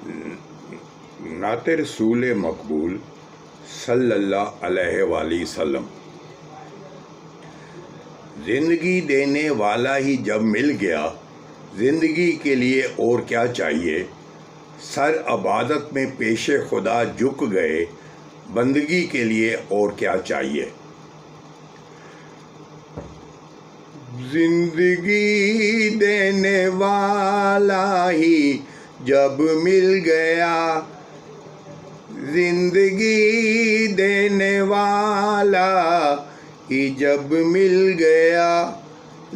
نعت رسول مقبول صلی اللہ علیہ وآلہ وسلم۔ زندگی دینے والا ہی جب مل گیا، زندگی کے لیے اور کیا چاہیے؟ سر عبادت میں پیش خدا جھک گئے، بندگی کے لیے اور کیا چاہیے؟ زندگی دینے والا ہی جب مل گیا، زندگی دینے والا ہی جب مل گیا،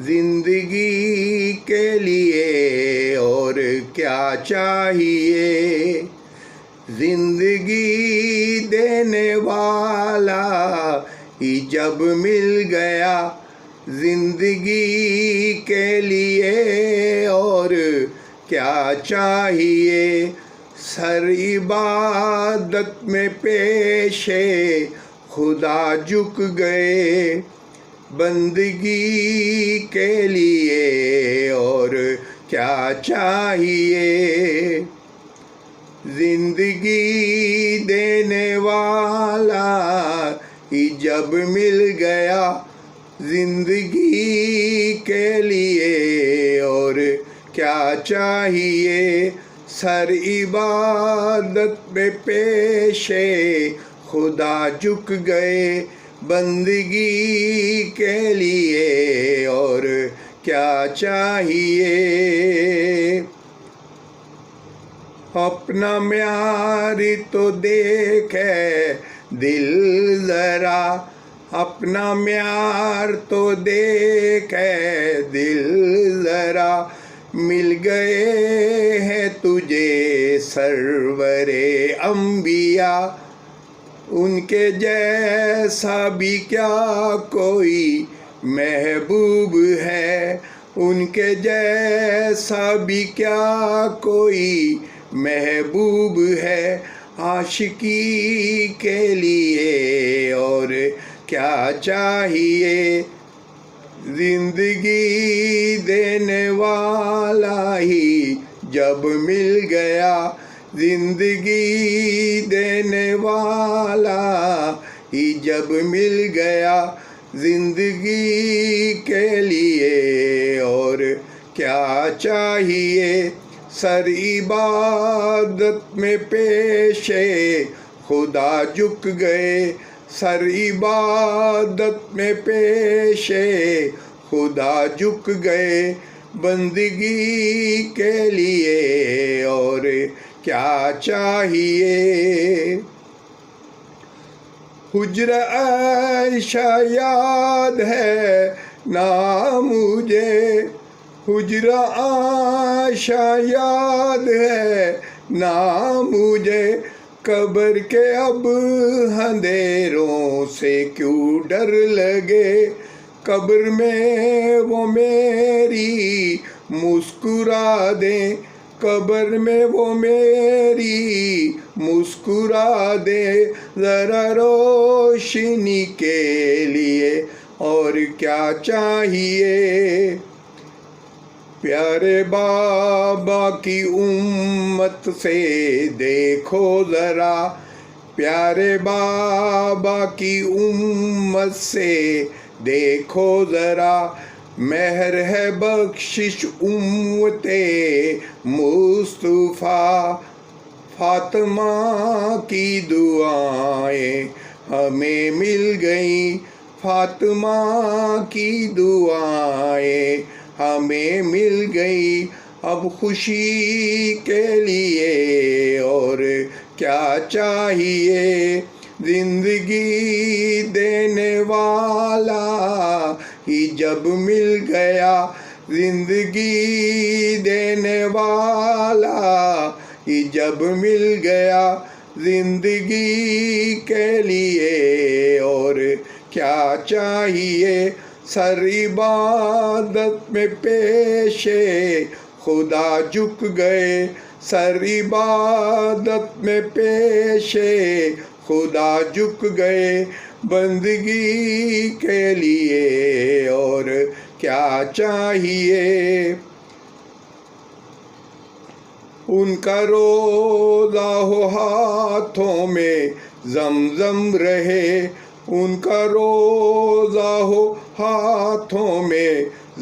زندگی کے لیے اور کیا چاہیے؟ زندگی دینے والا ہی جب مل گیا، زندگی کے لیے اور کیا چاہیے؟ سر عبادت میں پیش خدا جھک گئے، بندگی کے لیے اور کیا چاہیے؟ زندگی دینے والا ہی جب مل گیا، زندگی کے لیے اور کیا چاہیے؟ سر عبادت میں پیش خدا جھک گئے، بندگی کے لیے اور کیا چاہیے؟ اپنا معیار تو دیکھے دل ذرا، اپنا معیار تو دیکھے دل ذرا، مل گئے ہیں تجھے سرور انبیاء، ان کے جیسا بھی کیا کوئی محبوب ہے، ان کے جیسا بھی کیا کوئی محبوب ہے، عاشقی کے لیے اور کیا چاہیے؟ زندگی دینے والا ہی جب مل گیا، زندگی دینے والا ہی جب مل گیا، زندگی کے لیے اور کیا چاہیے؟ سر عبادت میں پیش خدا جھک گئے، سر عبادت میں پیش خدا جھک گئے، بندگی کے لیے اور کیا چاہیے؟ حجر عائشہ یاد ہے نہ مجھے، حجر عائشہ یاد ہے نہ مجھے، قبر کے اب اندھیروں سے کیوں ڈر لگے، قبر میں وہ میری مسکرا دیں، قبر میں وہ میری مسکرا دے، ذرا روشنی کے لیے اور کیا چاہیے؟ پیارے بابا کی امت سے دیکھو ذرا، پیارے بابا کی امت سے دیکھو ذرا، مہر ہے بخشش امت مصطفیٰ، فاطمہ کی دعائیں ہمیں مل گئیں، فاطمہ کی دعائیں ہمیں مل گئی، اب خوشی کے لیے اور کیا چاہیے؟ زندگی دینے والا ہی جب مل گیا، زندگی دینے والا ہی جب مل گیا، زندگی کے لیے اور کیا چاہیے؟ سر عبادت میں پیش خدا جھک گئے، سر عبادت میں پیش خدا جھک گئے، بندگی کے لیے اور کیا چاہیے؟ ان کا روزہ ہو ہاتھوں میں زمزم رہے، ان کا روزہ ہو ہاتھوں میں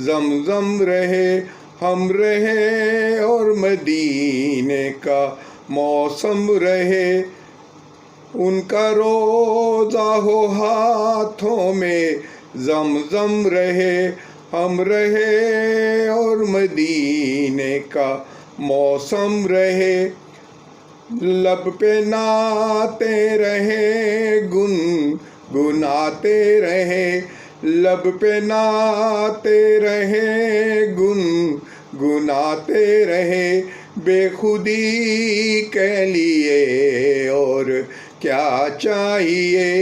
زمزم رہے، ہم رہے اور مدینے کا موسم رہے، ان کا روزہ ہو ہاتھوں میں زمزم رہے، ہم رہے اور مدینے کا موسم رہے، لب پہ ناتے رہے گنگناتے رہے، لب پہ ناتے رہے گنگناتے رہے، بے خودی کے لیے اور کیا چاہیے،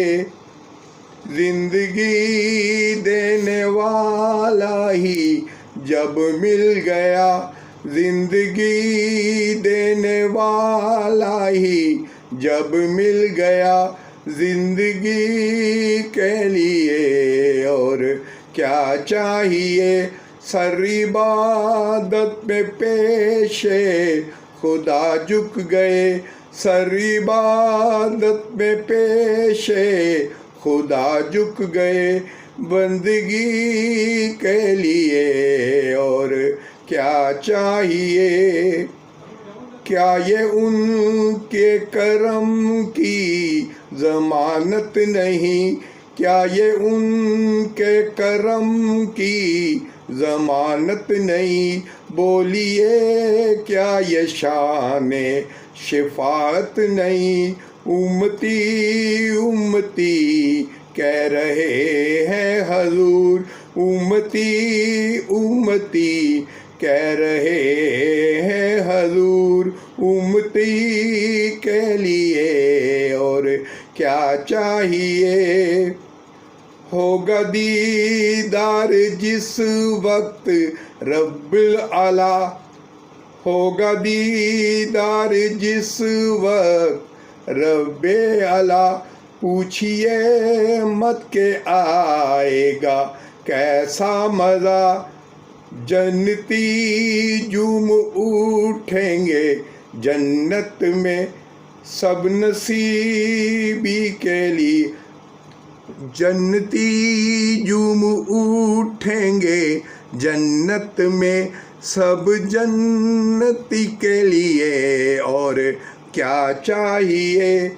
زندگی دینے والا ہی جب مل گیا، زندگی دینے والا ہی جب مل گیا، زندگی کے لیے اور کیا چاہیے، سر عبادت میں پیش خدا جھک گئے، سر عبادت میں پیش خدا جھک گئے، بندگی کے لیے اور کیا چاہیے، کیا یہ ان کے کرم کی ضمانت نہیں، کیا یہ ان کے کرم کی ضمانت نہیں، بولیے کیا یہ شان شفاعت نہیں، امتی امتی کہہ رہے ہیں حضور، امتی امتی کہہ رہے ہیں حضور، امتی کے لیے اور کیا چاہیے، ہوگا دیدار جس وقت رب العلا، ہوگا دیدار جس وقت رب اعلیٰ، پوچھئے مت کہ آئے گا کیسا مزہ، جنتی جھوم اٹھیں گے جنت میں، سب نصیبی کے لیے، جنتی جھوم اٹھیں گے جنت میں، سب جنتی کے لیے اور کیا چاہیے،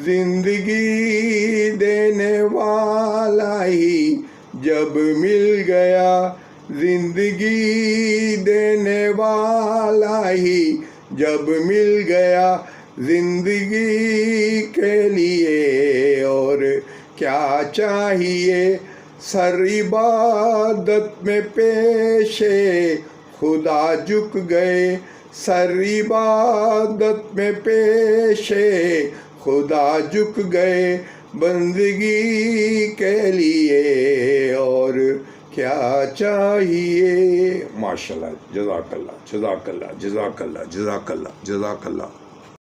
زندگی دینے والا ہی جب مل گیا، زندگی دینے والا ہی جب مل گیا، زندگی کے لیے اور کیا چاہیے، سر عبادت میں پیش خدا جھک گئے، سر عبادت میں پیش خدا جھک گئے، بندگی کے لیے اور کیا چاہیے۔ ماشاءاللہ، جزاک اللہ، جزاک اللہ، جزاک اللہ، جزاک اللہ، جزاک اللہ۔